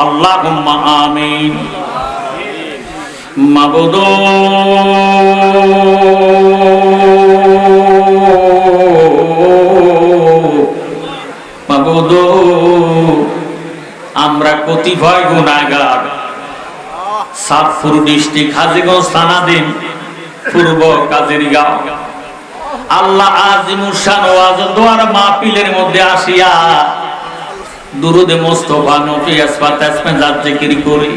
আল্লাহুম্মা আমিন। মাবুদ মাবুদ, আমরা কতিপয় গুনাহগার, সাতপুর ডিস্ট্রিক্ট, হাজীগঞ্জ থানাধীন, পূর্ব কাজেরগাঁও। আল্লাহ আজিমুস শান ওয়াজ দোয়ার মাহফিলের মধ্যে আসিয়া দুরুদে মুস্তাফা নবী আসফাত আসমান জিকির করি।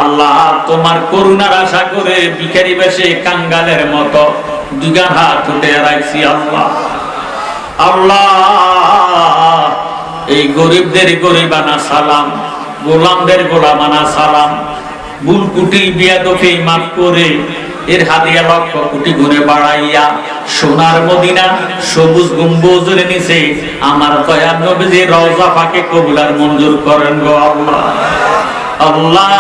আল্লাহ তোমার করুণার আশা করে ভিখারি বেশে কাঙ্গালের মতো দুইটা হাত উঠে রাখছি। আল্লাহ আল্লাহ, এই গরিবদের গরিবানা সালাম, গোলামদের গোলামানা সালাম, ভুল কুটি বিয়াদফি মাফ করে এর হাদিয়া লক্ষ কোটি গুণে বাড়াইয়া সোনার মদিনা সবুজ গম্বুজের নিচে আমার দয়ার নবীজির রওজা পাকে কবুলার মঞ্জুর করেন গো আল্লাহ। আল্লাহ,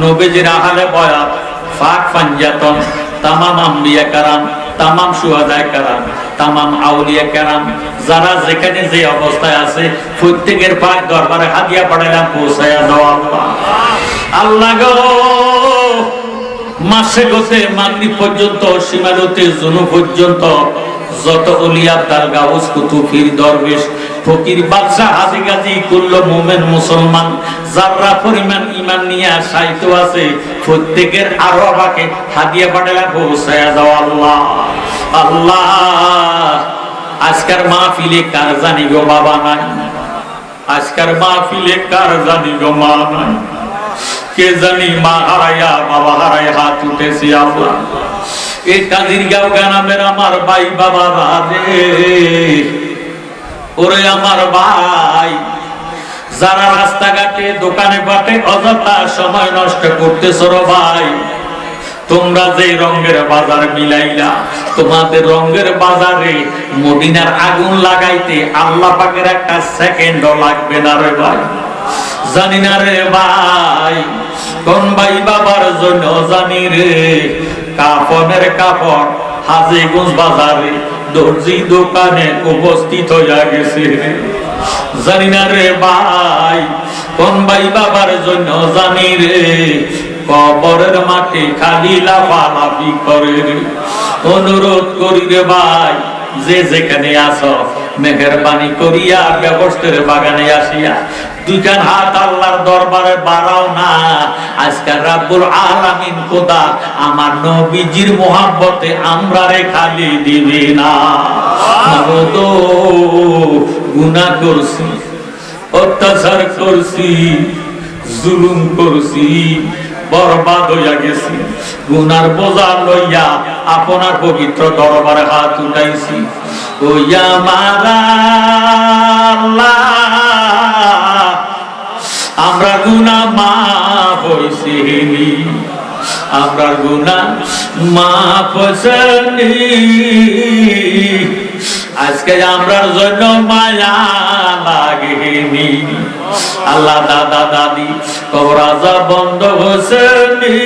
নবীজির আহলে বয়াত ফাক পাঞ্জাতন তামাম আম্বিয়া কারাম, তামাম শুহাদায়ে কারাম, তামাম আউলিয়া কারাম, যারা যেখানে যে অবস্থায় আছে প্রত্যেকের পাক দরবারে হাদিয়া পাঠাইলাম, পৌঁছায়া দাও আল্লাহ। আল্লাহ গো, মাসে গতে মাগরিব পর্যন্ত, সীমালতে জুনু পর্যন্ত যত ওলিয়া তার গাউস কুতুব পীর দরবেশ ফকির বাদশা হাজী গাজী কুল্ল মুমিন মুসলমান যারা পরিমাণ ঈমান নিয়ে সাহিত্য আছে প্রত্যেকের আরো আমাকে হাদিয়া পাঠালা পৌঁছায়া দাও আল্লাহ। আল্লাহ, আজকের মাহফিলে কার জানি গো বাবা নাই, আজকের মাহফিলে কার জানি গো মা নাই, কে জানি মা হারাইয়া বাবা হারাইয়া হাত উঠেছি। আল্লাহ, এই কাজিরগাঁও গ্রামের আমার ভাই বাবা রে, ওরে আমার ভাই, যারা রাস্তাঘাটে দোকানে পাটে অযথা সময় নষ্ট করতেছো রে ভাই, তোমরা যে রঙের বাজার মিলাইলা, তোমাদের রঙের বাজারে মদিনার আগুন লাগাইতে আল্লাহ পাকের একটা সেকেন্ডও লাগবে না রে ভাই। জানি না রে ভাই, কোন ভাই বাবার জন্য জানি রে, কাফনের কাপড় হাজীগঞ্জ বাজারে দর্জি দোকানে উপস্থিত হইয়া গেছে। জানি না রে ভাই, কোন ভাই বাবার জন্য জানি রে, কবরের মাঠে খালি লাফালাফি করে রে। অনুরোধ করি রে ভাই, যে যেখানে আছো মেহেরবানি করিয়া ব্যবস্থার বাগানে আসিয়া দুইখান হাত আল্লাহর দরবারে বাড়াও না। আজকে রাব্বুল আলামিন খোদা আমার নবীজির মোহাব্বতে আমরা রে খালি দিবি না। মাবুদ, গুনাহ করছি, অত্যাচার করছি, জুলুম করছি, বরবাদ হইয়া গেছি, গুনার বোঝা লইয়া আপনার পবিত্র দরবারে হাত উঠাইছি। ও আমার আল্লাহ, আমরা গুনাহ মাফ হইছি, আমরা গুনাহ মাফ হইছি, আজকে আমরার জন্য মায়া লাগেনি। আল্লাহ, দাদা দাদি কবরাজা বন্ধ হইছেনি,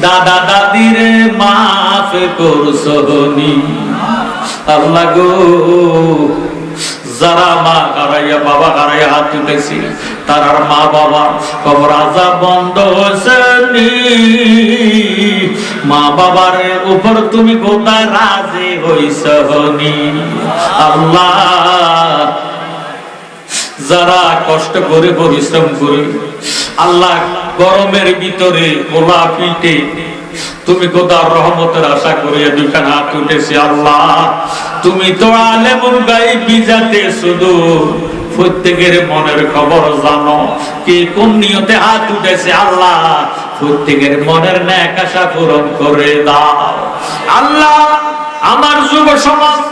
দাদা দাদিরে মাফ করছনি। আল্লাহ গো, যারা মা হারাইয়া বাবা হারাইয়া হাত উঠেছি, তার মা বাবা কবরাজা বন্ধ হইছেনি, মা বাবার উপর তুমি কোথায় রাজি হইছনি। আল্লাহ, যারা কষ্ট করে পরিশ্রম করে আল্লাহ গরমের ভিতরে খোলা পিঠে তুমি কোথাও রহমতের আশা করে দুইখান হাত উঠেছি। আল্লাহ, তুমি তো আলেমুল গায়ব বিজাতে শুধু প্রত্যেকের মনের খবর জানো, কে কোন নিয়তে হাত উঠেছে। আল্লাহ, প্রত্যেকের মনের ন্যাক আশা পূরণ করে দাও। আল্লাহ, আমার যুব সমাজ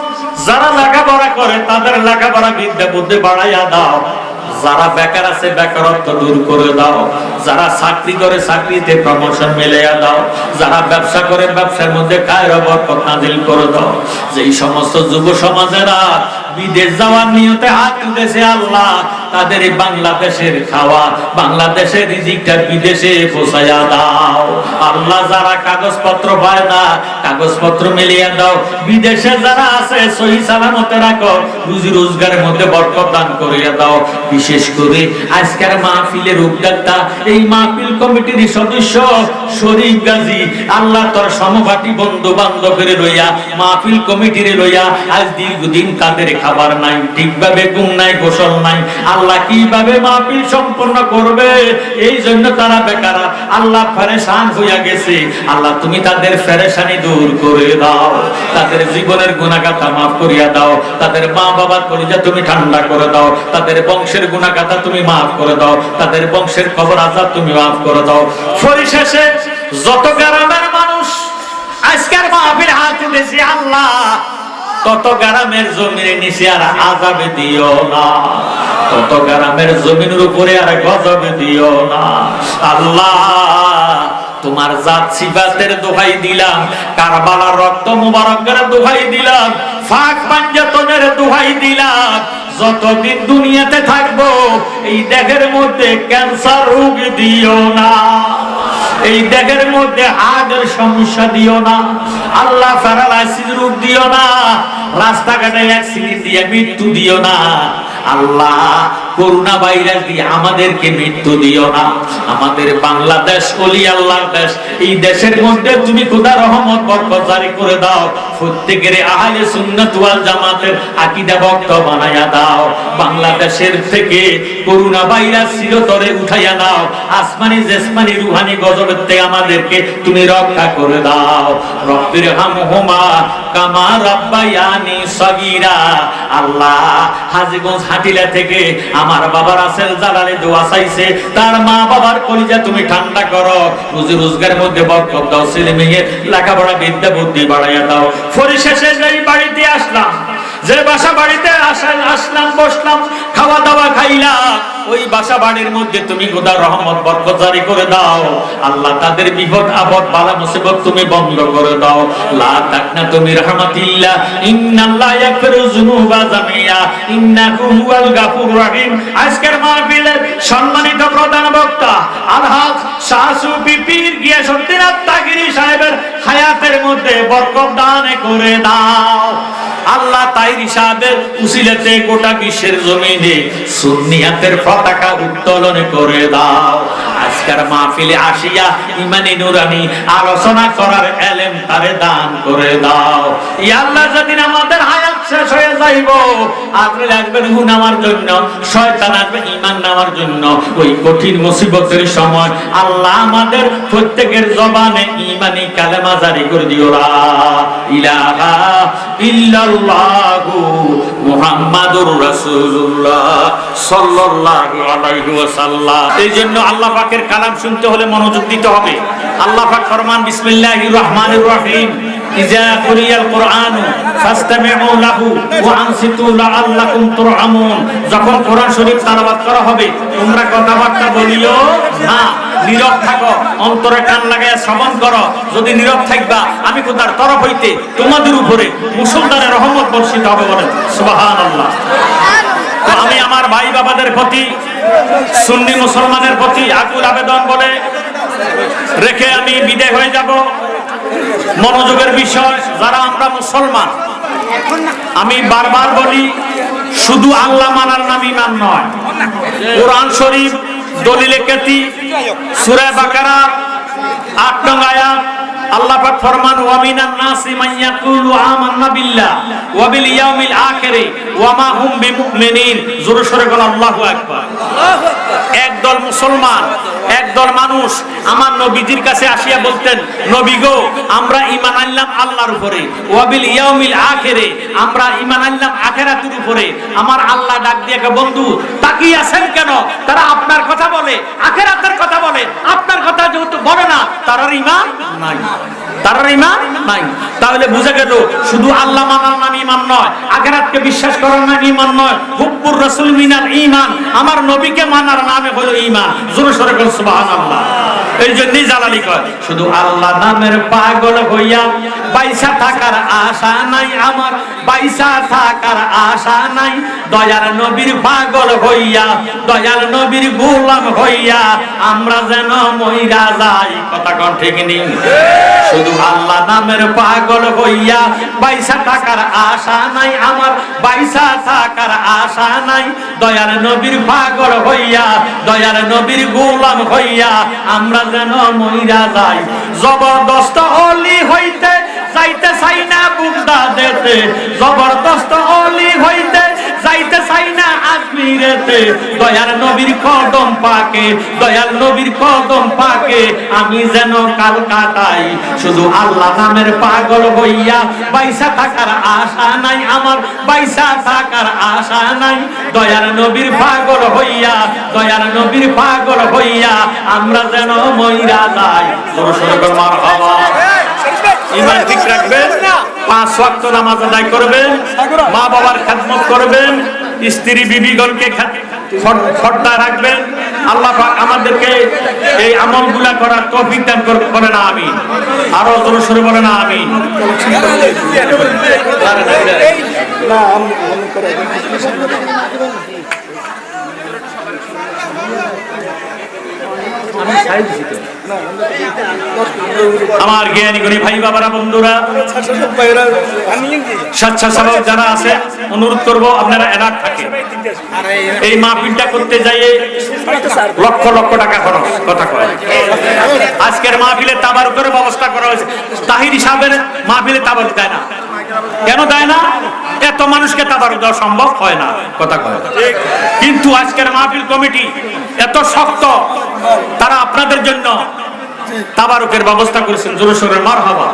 যারা লেখাপড়া করে তাদের লেখাপড়া বিদ্যা বুদ্ধি বাড়াইয়া দাও, যারা বেকার আছে বেকারত্ব দূর করে দাও, যারা চাকরি করে চাকরিতে প্রমোশন মিলাইয়া দাও, যারা ব্যবসা করে ব্যবসার মধ্যে খায়ের বরকত নাজিল করে দাও। যেই সমস্ত যুব সমাজেরা বিদেশ যাওয়ার নিয়তে হাত তুলেছে আল্লাহ, তাদের বাংলাদেশের খাওয়া বাংলাদেশের রিজিকটা বিদেশে পৌঁছাইয়া দাও। আল্লাহ, যারা কাগজপত্র পায় না কাগজপত্র মিলিয়ে দাও, বিদেশে যারা আছে সহি সালামতে রাখো, রুজি রোজগারের মধ্যে বরকত দান করিয়া দাও। বিশেষ করে আজকের মাহফিলের উদ্যোক্তা এই মাহফিল কমিটির সদস্য শরীফ গাজী, আল্লাহ তোর সমপাটি বন্ধু বান্ধবের লইয়া মাহফিল কমিটির লইয়া আজ দীর্ঘদিন তাদের খাবার নাই, ঠিকভাবে ঘুম নাই, গোসল নাই। আল্লাহ কিভাবে মাহফিল সম্পন্ন করবে এই জন্য তারা বেকারা, আল্লাহ পেরেশান হইয়া গেছে। আল্লাহ তুমি তাদের পেরেশানি দূর করে দাও, তাদের জীবনের গুনাহগাথা মাফ করিয়া দাও, তাদের মা বাবার কলিজা তুমি ঠান্ডা করে দাও, তাদের বংশের গুনাহগাথা তুমি মাফ করে দাও, তাদের বংশের কবর আযাব তুমি মাফ করে দাও। পরিশেষে যত গ্রামের মানুষ আজকের মাহফিল হাত তুলেছি আল্লাহ, তত গ্রামের জমিনের নিচে আর আযাবে দিও না, তত গ্রামের জমিনের উপরে আর গজব দিও না। আল্লাহ তোমার জাত সিফাতের দোহাই দিলাম, কারবালার রক্ত মুবারকের দোহাই দিলাম, ফাক পাঞ্জাতনের দোহাই দিলাম, যতদিন দুনিয়াতে থাকবো এই দেহের মধ্যে ক্যান্সার রোগ দিও না, এই দেহের মধ্যে হার্টের সমস্যা দিও না, আল্লাহ প্যারালাইসিস রোগ দিও না, রাস্তাঘাটে অ্যাক্সিডেন্ট দিয়ে মৃত্যু দিও না, আল্লাহ করোনা ভাইরাস দিয়ে আমাদেরকে মৃত্যু দিও না। আমাদের বাংলাদেশ ওলি আল্লাহর দেশ, এই দেশের মধ্যে তুমি খোদা রহমত বরকত জারি করে দাও, প্রত্যেকের আহলে সুন্নাত ওয়াল জামাতের আকীদা ভক্ত বানায়া দাও। বাংলাদেশের থেকে করোনা ভাইরাস চিরতরে উঠাইয়া দাও, আসমানি জেসমানি রুহানি গজবের থেকে আমাদেরকে তুমি রক্ষা করে দাও। রব্বির হামহুমা কামা রাব্বায়ানি সগীরা। আল্লাহ হাজীগঞ্জ হাটিলা থেকে আমার বাবা রাসেল জালালি দোয়া চাইছে, তার মা বাবার কলিজা তুমি ঠান্ডা করো, রুজি রোজগারের মধ্যে বরকত দাও, ছেলে মেয়ে লেখাপড়া বিদ্যা বুদ্ধি বাড়াইয়া দাও। পরিশেষে যেই বাড়িতে আসলাম, যে বাসা বাড়িতে আসলাম বসলাম খাওয়া দাওয়া খাইলাম, ওই বাসা বাড়ির মধ্যে তুমি খোদা রহমত বরকত জারি করে দাও। আল্লাহ তাদের বিপদ আপদ বালা মুসিবত তুমি বন্ধ করে দাও। লা তাকনাতু মির রাহমাতিল্লাহ, ইন্নাল্লাহা ইয়াগফিরু যুনুবা জামিয়া, ইন্নাহু হুয়াল গাফুরুর রহিম। আজকের মাহফিলের সম্মানিত প্রধান বক্তা আলহাজ শাহ সুফি পীর গিয়াসউদ্দিন আত্তাগিরি সাহেবের হায়াতের মধ্যে বরকত দান করে দাও। আল্লাহ তাইরি সাহেবের উসিলাতে গোটা বিশ্বের জমিনে সুন্নিয়াতের পতাকা উত্তোলন করে দাও। আজকের মাহফিলে আসিয়া ইমানি নুরানি আলোচনা করার এলেম তারে দান করে দাও। ইয়া আল্লাহ যেদিন আমাদের হায়াত শেষ হয়ে যাইব, আজরাইল আসবে রূহ নেওয়ার জন্য, শয়তান আসবে ঈমান নেওয়ার জন্য, ওই কঠিন মুসিবতের সময় আল্লাহ আমাদের প্রত্যেকের জবানে ঈমানি কালেমা জারি করে দিও, লা ইলাহা ইল্লাল্লাহু মুহাম্মাদুর রাসূলুল্লাহ সাল্লাল্লাহু আলাইহি ওয়াসাল্লাম। এই জন্য আল্লাহ পাকের কালাম শুনতে হলে মনোযোগ দিতে হবে। আল্লাহ পাক ফরমান বিসমিল্লাহির রহমানির রহিম, ইজা কুরিয়াল কুরআন ফাসতামিউ লাহু ওয়া আনসিতু লাআল্লাকুম তুরহামুন। যখন কোরআন শরীফ তেলাওয়াত করা হবে তোমরা কথাবার্তা বলিও না, নীরব থাকো, অন্তরে কান লাগায়া শ্রবণ করো। যদি নীরব থাকবা আমি খোদার তরফ হইতে তোমাদের উপরে মুসলমানের রহমত বর্ষিত হবে, বলেন সুবহানাল্লাহ। তো আমি আমার ভাই বাবাদের প্রতি, সুন্নি মুসলমানের প্রতি আকুল আবেদন বলে রেখে আমি বিদায় হয়ে যাব। মনোযোগের বিষয়, যারা আমরা মুসলমান, আমি বারবার বলি শুধু আল্লাহ মানার নাম ঈমান নয়। কোরআন শরীফ দলিলে কেতি সূরা বাকারা ৮ নং আয়াত আল্লাহ পাক ফরমান, ওয়া মিনান নাসি মান ইয়াকুলু আমান্না বিল্লাহ ওয়া বিল ইয়াউমিল আখির ওয়া মা হুম বিমুমিনিন। জোরে সোরে বল আল্লাহু আকবার। একদল মুসলমান, একদল মানুষ আমার নবীজির কাছে আসিয়া বলতেন, নবী গো আমরা ঈমান আনলাম আল্লাহর উপরে, ওয়া বিল ইয়াউমিল আখির আমরা ঈমান আনলাম আখিরাতের উপরে। আমার আল্লাহ ডাক দিয়ে কে বন্ধু তাকিয়ে আছেন কেন? তারা আপনার কথা বলে, আখিরাতের কথা বলে, আপনার কথা যেহেতু বলে না তার ঈমান নাই, তার ঈমান নাই। তাহলে বুঝা গেল শুধু আল্লাহ মানার নাম ঈমান নয়, আখিরাতকে বিশ্বাস করার নাম ঈমান নয়। হুব্বুর রাসূল মিনাল ঈমান, আমার নবীকে মানার নামে হলো ঈমান। জোরে সোরে বল সুবহানাল্লাহ। এই জন্যই জালালি কয় শুধু আল্লাহ নামের পাগল হইয়া পয়সা থাকার আশা নাই আমার, পয়সা থাকার আশা নাই। দয়ার নবীর পাগল হইয়া, দয়ার নবীর গোলাম হইয়া আমরা যেন মইরা যাই। কথা কোন ঠিক নেই? শুধু আল্লাহ নামের পাগল হইয়া পয়সা থাকার আশা নাই আমার, পয়সা থাকার আশা নাই। দয়ার নবীর পাগল হইয়া, দয়ার নবীর গোলাম হইয়া আমরা যেন মইরা যাই। জবরদস্ত অলি হইতে যাইতে চাই না বুকদা দেতে, জবরদস্ত অলি হইতে যাইতে চাই না আজমিরেতে। দয়ার নবীর কদম পাকে, দয়ার নবীর কদম পাকে আমি যেন কাল কাটাই। শুধু আল্লাহ নামের পাগল হইয়া পয়সা থাকার আশা নাই আমার, পয়সা থাকার আশা নাই। দয়ার নবীর পাগল হইয়া, দয়ার নবীর পাগল হইয়া আমরা যেন মইরা যাই। মারহাবা। ঈমান ঠিক রাখবেন, 5 ওয়াক্ত নামাজ আদায় করবেন, মা বাবার খেদমত করবেন, স্ত্রী বিবিগণকে পর্দা রাখবেন। আল্লাহ পাক আমাদেরকে এই আমলগুলা করার তৌফিক দান করেন, আমিন। আরো জোরে সোরে বলেন আমিন। আমার জ্ঞানী গুণী ভাই বাবারা, বন্ধুরা, স্বেচ্ছাসেবক যারা আছে, অনুরোধ করবো আপনারা এলার্ট থাকে। এই মাহফিলটা করতে যাইয়ে লক্ষ লক্ষ টাকা খরচ। কথা কয় আজকের মাহফিলে তাবারুকের ব্যবস্থা করা হয়েছে। তাহির সাহেবের মাহফিলে তাবারুক দেয় না। কেন দেয় না? এত মানুষকে তাবারুক দেওয়া সম্ভব হয় না। কথা কয় কিন্তু আজকের মাহফিল কমিটি এত শক্ত, তারা আপনাদের জন্য তাবারুকের ব্যবস্থা করেছেন। জোরে সোরে মারহাবা।